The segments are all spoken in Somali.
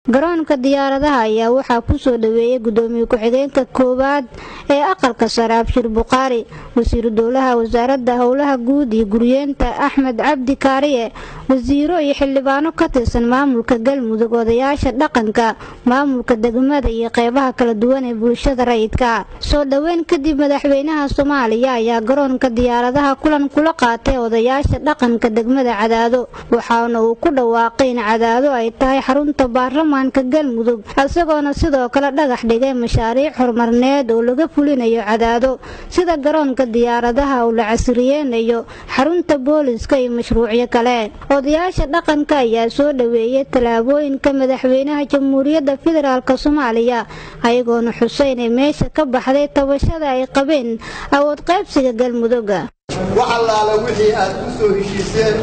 garoonka diyaaradaha ayaa waxaa ku soo dhaweeyay gudoomiye ku-xigeenka koowaad ee aqalka sare Abshir Buqaari, wasiiru dowlaha wasaaradda howlaha guud iyo guryeenta Axmed Cabdi Kaariye, wasiiro iyo xildhibaano ka tirsan maamulka Galmudug, odayaasha dhaqanka, maamulka degmada iyo qeybaha kala duwan ee bulshada rayidka. Soo dhaweyn kadib madaxweynaha Soomaaliya ayaa garoonka diyaaradaha kulan kula qaatay odayaasha dhaqanka degmada Cadaado, waxaana uu ku dhawaaqay in Cadaado ay tahay xarunta baarlamaanka Galmudug, isagoona sidoo kale dhagax dhigay mashaariic horumarineed oo laga fulinayo Cadaado sida garoonka diyaaradaha oo la casriyeynayo, xarunta booliska iyo mashruucyo kale. odayaasha dhaqanka ayaa soo dhaweeyay talaabooyinka madaxweynaha Jamhuuriyadda Federaalka Soomaaliya, ayagoona xuseen in meesha ka baxday tabashada ay qabeen awood qaybsiga Galmudug. waxa laala wixii aad ku soo heshiiseen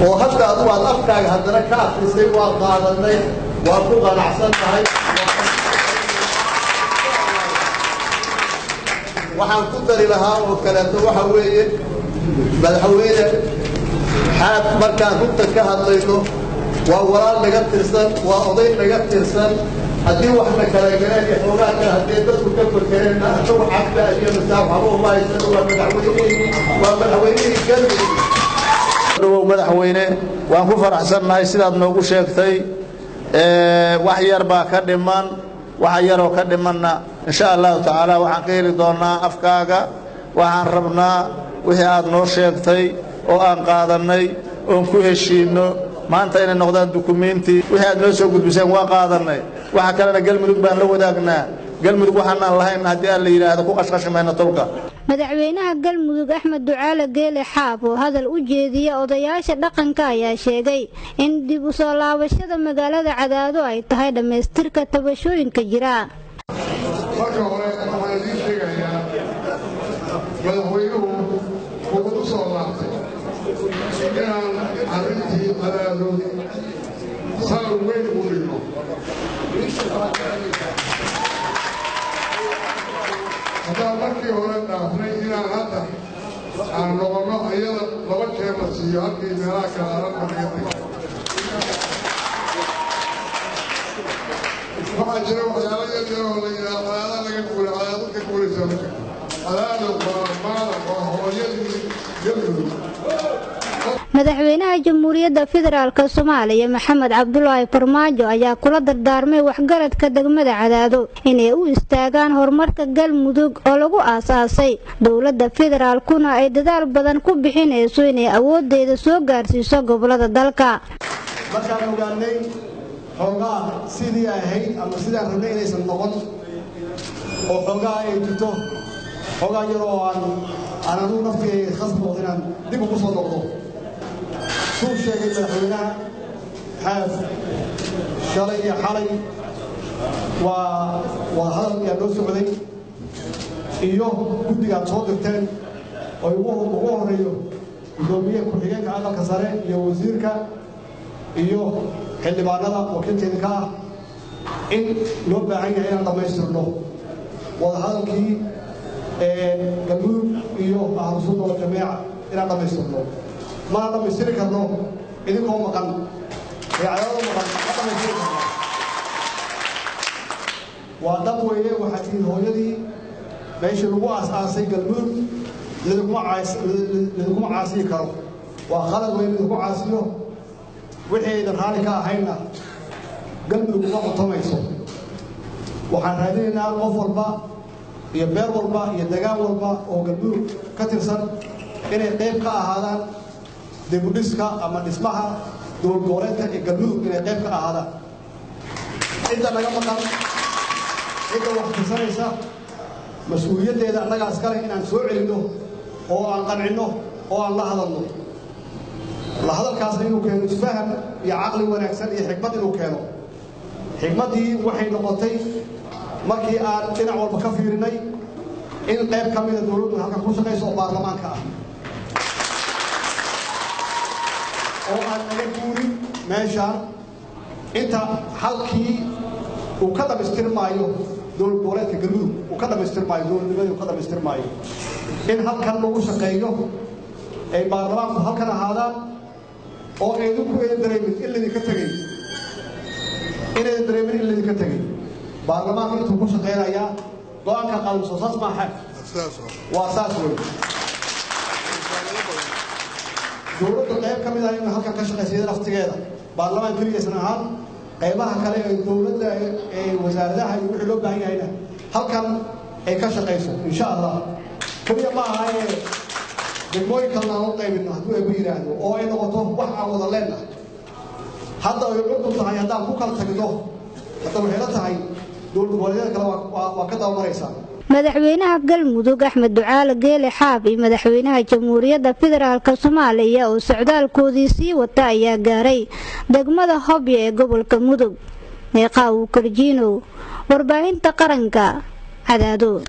oo hadda aad afkaaga haddana ka akhrisay waa qaadanay, waa ku qanacsannahay. waxaan ku dari lahaa oo kaleeto waxa weeye madaxweyne xaad markaan runta ka hadlayno waa walaal naga tirsan, waa oday naga tirsan. haddii waxna kala galeen iyo xoogaa kale haddii dadku ka fakereen annagu xagta iyo masaaf waxba uma haysano. waa madaxweynihii Galmudug. dhawow madaxweyne, waan ku faraxsannahay sidaad noogu sheegtay. wax yar baa ka dhiman, waxa yaroo ka dhimanna insha allahu tacaala waxaan ka heli doonaa afkaaga. waxaan rabnaa wixii aad noo sheegtay oo aan qaadanay oon ku heshiino maanta inay noqdaan dukumeenti. wixii aad noo soo gudbiseen waa qaadanay, waxa kalena Galmudug baan la wadaagnaa. Galmudug waxaan lahayn haddii aan la yiraahdo ku qashqashamayna tolka. madaxweynaha Galmudug Axmed Ducaale Geele Xaab oo hadal u jeediyay odayaasha dhaqanka ayaa sheegay in dib u soo laabashada magaalada Cadaado ay tahay dhameystirka tabashooyinka jira. marka hore waxaan idin sheegayaa madaxweynuhu wuxuu u soo laabtay inaan arrintii Cadaado saar weyn u dhigno. haddaan markii hore dhaafnay inaan hadda aan noqonno iyada laba jeer la siiyo halkii meelaha kale aranka naga tegay. waxaa jira waxyaalo yaryar oo la yidhaha cadaada laga guulay, cadaado ka guulaysaa ma jirto. cadaada waa maada waa hooyadii Galmudug. madaxweynaha Jamhuuriyadda Federaalka Soomaaliya Maxamed Cabdullaahi Farmaajo ayaa kula dardaarmay waxgaradka degmada Cadaado inay u istaagaan horumarka Galmudug oo lagu aasaasay dowladda federaalkuna ay dadaal badan ku bixinayso inay awoodeeda soo gaarsiiso gobolada dalka. markaan ogaanay xoogaa sidii ahayd ama sidaan rabnay inaysan noqon oo xoogaa ay jirto xoogaa yar oo aan anu naftigay khasbo inaan dib ugu soo noqdo. suu sheegay madaxweynaha xaaf shalay iyo xalay waa hadal yaa noo socday iyo guddigaad soo dirteen oo ugu horeeyo gudoomiye ku-xigeenka aqalka sare iyo wasiirka iyo xildhibaanada wakiilkeeda ka ah in loo baahan yahay inaan dhammaystirno wadahadalkii Galmudug iyo ahlu sunna wal jameeca inaan dhammaystirno. ma dhammaystiri karno idinkoo maqan Cadaado maqan ma dhammaystiri karno. waa dad weeye waxaa tihiin hooyadii meeshii lagu aasaasay Galmudug lidikuma caasiyi karo. waa khalad weyn lidinku caasiyo. wixii aydan raali ka ahayna Galmudug uma cuntamayso. waxaan raadinaynaa qof walba iyo beer walba iyo degaan walba oo Galmudug ka tirsan inay qayb ka ahaadaan dibudhiska ama dhismaha dowlad goboleedka ee Galmudug inay qayb ka ahaadaan. cidda naga maqan, cidda wax tirsanaysa mas-uuliyaddeeda annagaa iskale inaan soo celinno oo aan qancinno oo aan la hadalno. la hadalkaasna inuu keeno isfaham iyo caqli wanaagsan iyo xikmad inuu keeno. xikmaddii waxay noqotay markii aan dhinac walba ka fiirinay in qayb ka mida dowladdu halka ku shaqayso oo baarlamaanka ah oo aan naga guurin meeshaan inta halkii uu ka dhamaystirmaayo dowlad goboleedka Galmudug uu ka dhamaystirmaayo dowladnimadii uu ka dhamaystirmaayo in halkan lagu shaqeeyo ay baarlamaanku halkan ahaadaan oo ay idinku dareemin in lidinka tegay inay dareemin in laydinka tegay baarlamaanka intuu ku shaqeynayaa go-aanka qaadayso saas maaha waa saas weyn dowladda qayb ka mid ah in halkan ka shaqeysayda naftigeeda baarlamaan keligiisna ahaan qaybaha kale ee dowladda ee wasaaradaha iyo wixii loo baahan yahayna halkan ay ka shaqeyso insha allah kaliya ma aha degmooyin kalena aan u qaybino hadduu ay ku yidhaahdo oo ay noqoto wax aan wada leenahay hadda ay cudub tahay haddaan ku kala tagno hadda waxay la tahay dowlad goboleedyada kale waa ka dabamaraysaa madaxweynaha galmudug Axmed Ducaale Geele Xaaf iyo madaxweynaha Jamhuuriyadda Federaalka Soomaaliya oo socdaalkoodii sii wata ayaa gaaray degmada Hobyo ee gobolka Mudug. Meeqa uu Karjiino warbaahinta qaranka Cadaado.